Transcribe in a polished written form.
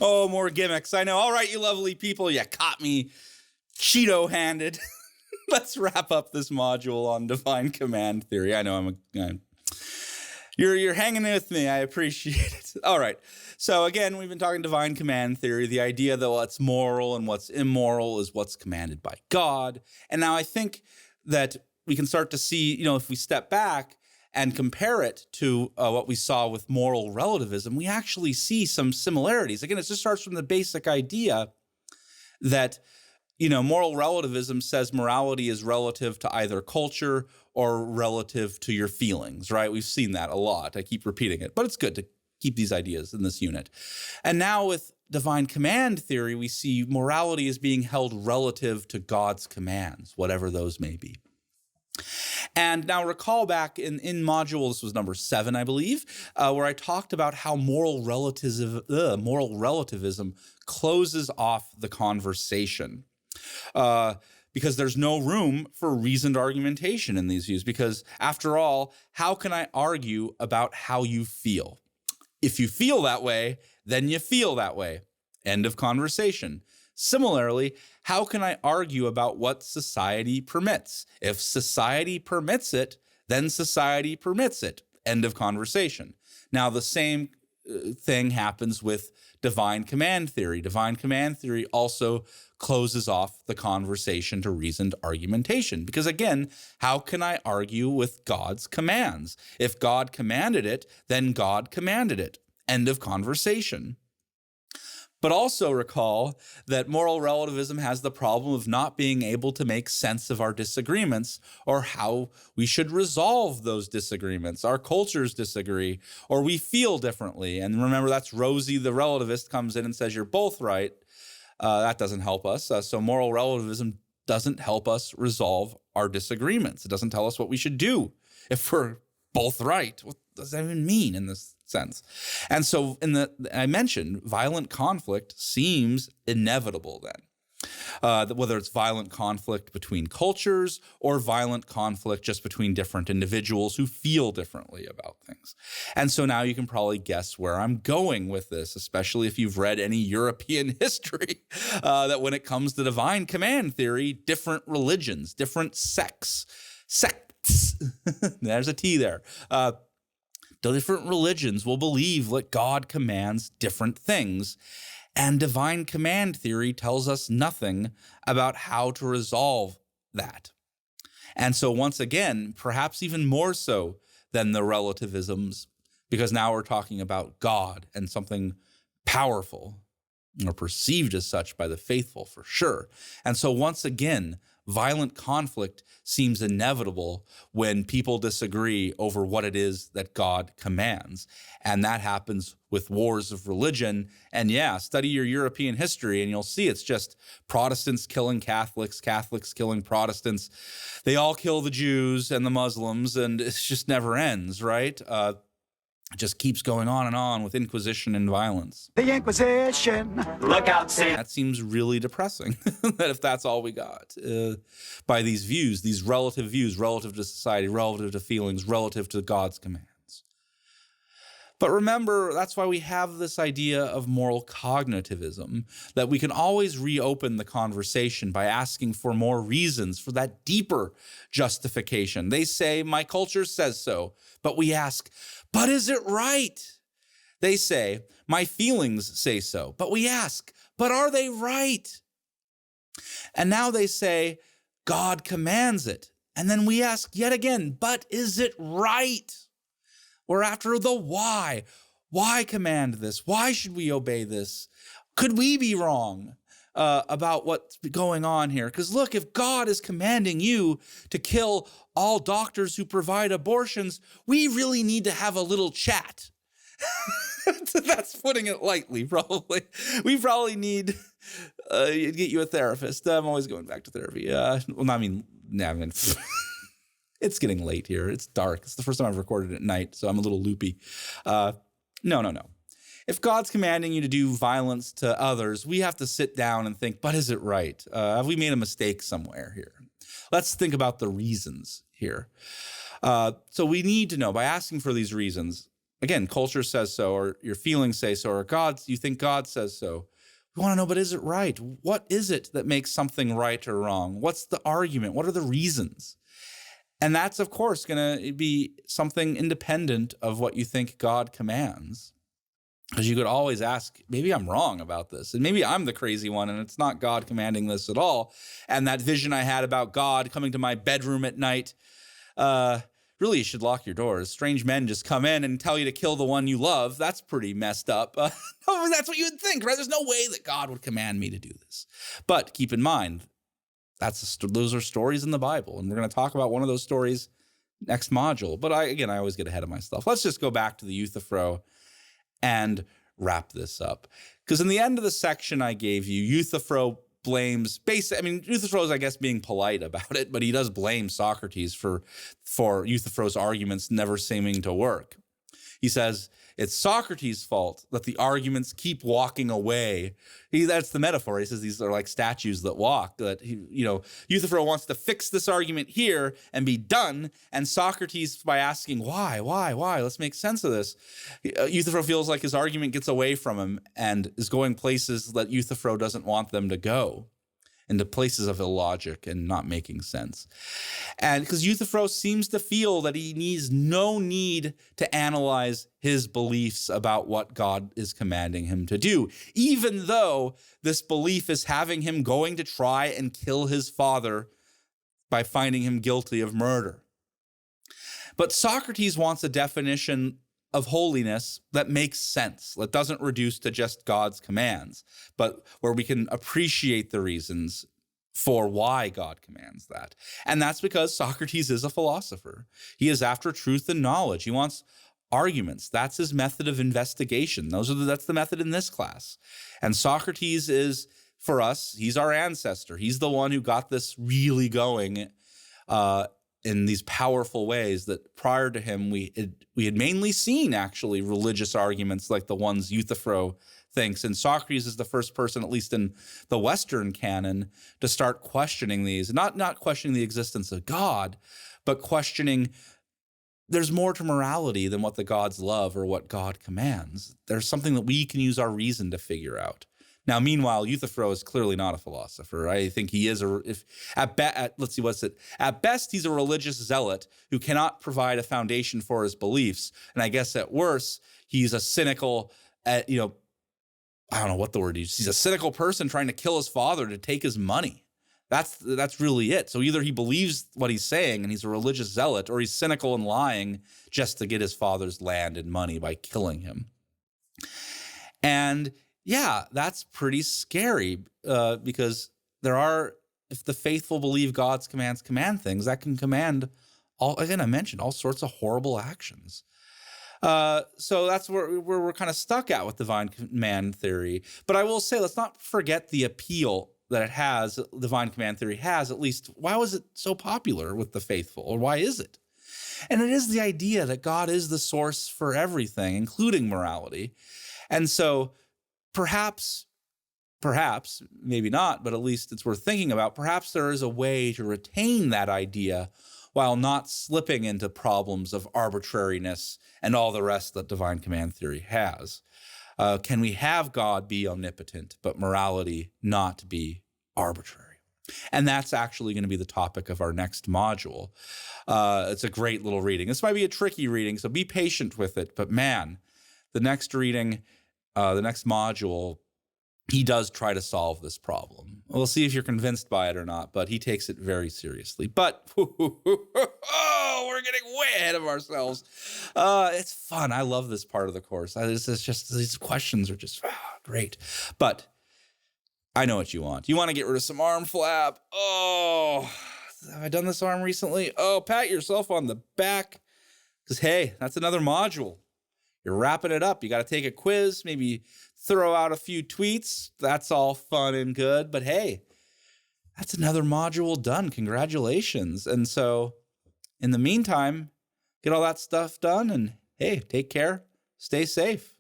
Oh, more gimmicks. I know. All right, you lovely people. You caught me Cheeto-handed. Let's wrap up this module on divine command theory. I know you're hanging with me. I appreciate it. All right. So again, we've been talking divine command theory, the idea that what's moral and what's immoral is what's commanded by God. And now I think that we can start to see, if we step back and compare it to what we saw with moral relativism, we actually see some similarities. Again, it just starts from the basic idea that moral relativism says morality is relative to either culture or relative to your feelings, right? We've seen that a lot. I keep repeating it, but it's good to keep these ideas in this unit. And now with divine command theory, we see morality as being held relative to God's commands, whatever those may be. And now recall back in module, this was number 7, I believe, where I talked about how moral relativism closes off the conversation. Because there's no room for reasoned argumentation in these views. Because after all, how can I argue about how you feel? If you feel that way, then you feel that way. End of conversation. Similarly, how can I argue about what society permits? If society permits it, then society permits it. End of conversation. Now, the same thing happens with divine command theory. Divine command theory also closes off the conversation to reasoned argumentation. Because again, how can I argue with God's commands? If God commanded it, then God commanded it. End of conversation. But also recall that moral relativism has the problem of not being able to make sense of our disagreements or how we should resolve those disagreements. Our cultures disagree, or we feel differently. And remember, that's Rosie the relativist comes in and says, you're both right. That doesn't help us. So moral relativism doesn't help us resolve our disagreements. It doesn't tell us what we should do if we're both right. What does that even mean in this sense? And so I mentioned violent conflict seems inevitable then. Whether it's violent conflict between cultures or violent conflict just between different individuals who feel differently about things. And so now you can probably guess where I'm going with this, especially if you've read any European history, that when it comes to divine command theory, different religions, different sects, there's a T there, different religions will believe that God commands different things. And divine command theory tells us nothing about how to resolve that. And so once again, perhaps even more so than the relativisms, because now we're talking about God and something powerful, or perceived as such by the faithful for sure. And so once again, violent conflict seems inevitable when people disagree over what it is that God commands. And that happens with wars of religion. And yeah, study your European history and you'll see it's just Protestants killing Catholics, Catholics killing Protestants. They all kill the Jews and the Muslims, and it just never ends, right? It just keeps going on and on with Inquisition and violence. The Inquisition. Look out, Sam. That seems really depressing, that if that's all we got by these views, these relative views, relative to society, relative to feelings, relative to God's commands. But remember, that's why we have this idea of moral cognitivism, that we can always reopen the conversation by asking for more reasons for that deeper justification. They say, my culture says so, but we ask, but is it right? They say, my feelings say so, but we ask, but are they right? And now they say, God commands it. And then we ask yet again, but is it right? We're after the why. Why command this? Why should we obey this? Could we be wrong about what's going on here? Because look, if God is commanding you to kill all doctors who provide abortions, we really need to have a little chat. That's putting it lightly, probably. We probably need to get you a therapist. I'm always going back to therapy. It's getting late here. It's dark. It's the first time I've recorded at night, so I'm a little loopy. No. If God's commanding you to do violence to others, we have to sit down and think, but is it right? Have we made a mistake somewhere here? Let's think about the reasons here. So we need to know, by asking for these reasons, again, culture says so, or your feelings say so, or you think God says so. We want to know, but is it right? What is it that makes something right or wrong? What's the argument? What are the reasons? And that's, of course, going to be something independent of what you think God commands. Because you could always ask, maybe I'm wrong about this, and maybe I'm the crazy one, and it's not God commanding this at all. And that vision I had about God coming to my bedroom at night, really, you should lock your doors. Strange men just come in and tell you to kill the one you love. That's pretty messed up. No, that's what you would think, right? There's no way that God would command me to do this. But keep in mind, those are stories in the Bible, and we're going to talk about one of those stories next module. But I always get ahead of myself. Let's just go back to the Euthyphro and wrap this up. Because in the end of the section I gave you, Euthyphro blames Euthyphro is, I guess, being polite about it, but he does blame Socrates for Euthyphro's arguments never seeming to work. He says, it's Socrates' fault that the arguments keep walking away. That's the metaphor. He says these are like statues that walk. That Euthyphro wants to fix this argument here and be done. And Socrates, by asking why, let's make sense of this. Euthyphro feels like his argument gets away from him and is going places that Euthyphro doesn't want them to go, into places of illogic and not making sense. And because Euthyphro seems to feel that he needs no need to analyze his beliefs about what God is commanding him to do, even though this belief is having him going to try and kill his father by finding him guilty of murder. But Socrates wants a definition of holiness that makes sense, that doesn't reduce to just God's commands, but where we can appreciate the reasons for why God commands that. And that's because Socrates is a philosopher. He is after truth and knowledge. He wants arguments. That's his method of investigation. That's the method in this class. And Socrates is, for us, he's our ancestor. He's the one who got this really going in these powerful ways that prior to him, we had mainly seen actually religious arguments like the ones Euthyphro thinks. And Socrates is the first person, at least in the Western canon, to start questioning these, not questioning the existence of God, but questioning there's more to morality than what the gods love or what God commands. There's something that we can use our reason to figure out. Now, meanwhile, Euthyphro is clearly not a philosopher. I think he is at best, he's a religious zealot who cannot provide a foundation for his beliefs. And I guess at worst, he's a cynical, I don't know what the word is. He's a cynical person trying to kill his father to take his money. That's really it. So either he believes what he's saying and he's a religious zealot, or he's cynical and lying just to get his father's land and money by killing him. And yeah, that's pretty scary because if the faithful believe God's commands command things, that can command I mentioned all sorts of horrible actions. So that's where we're kind of stuck at with divine command theory. But I will say, let's not forget the appeal that it has, divine command theory has, at least. Why was it so popular with the faithful, or why is it? And it is the idea that God is the source for everything, including morality. And so perhaps, maybe not, but at least it's worth thinking about, perhaps there is a way to retain that idea while not slipping into problems of arbitrariness and all the rest that divine command theory has. Can we have God be omnipotent, but morality not be arbitrary? And that's actually going to be the topic of our next module. It's a great little reading. This might be a tricky reading, so be patient with it. But man, the next reading, the next module, he does try to solve this problem. We'll see if you're convinced by it or not, but he takes it very seriously. But we're getting way ahead of ourselves. It's fun. I love this part of the course. It's just these questions are just great. But I know what you want. You want to get rid of some arm flab. Oh, have I done this arm recently? Oh, pat yourself on the back. Because, hey, that's another module. You're wrapping it up. You got to take a quiz, maybe throw out a few tweets. That's all fun and good. But hey, that's another module done. Congratulations. And so in the meantime, get all that stuff done. And hey, take care. Stay safe.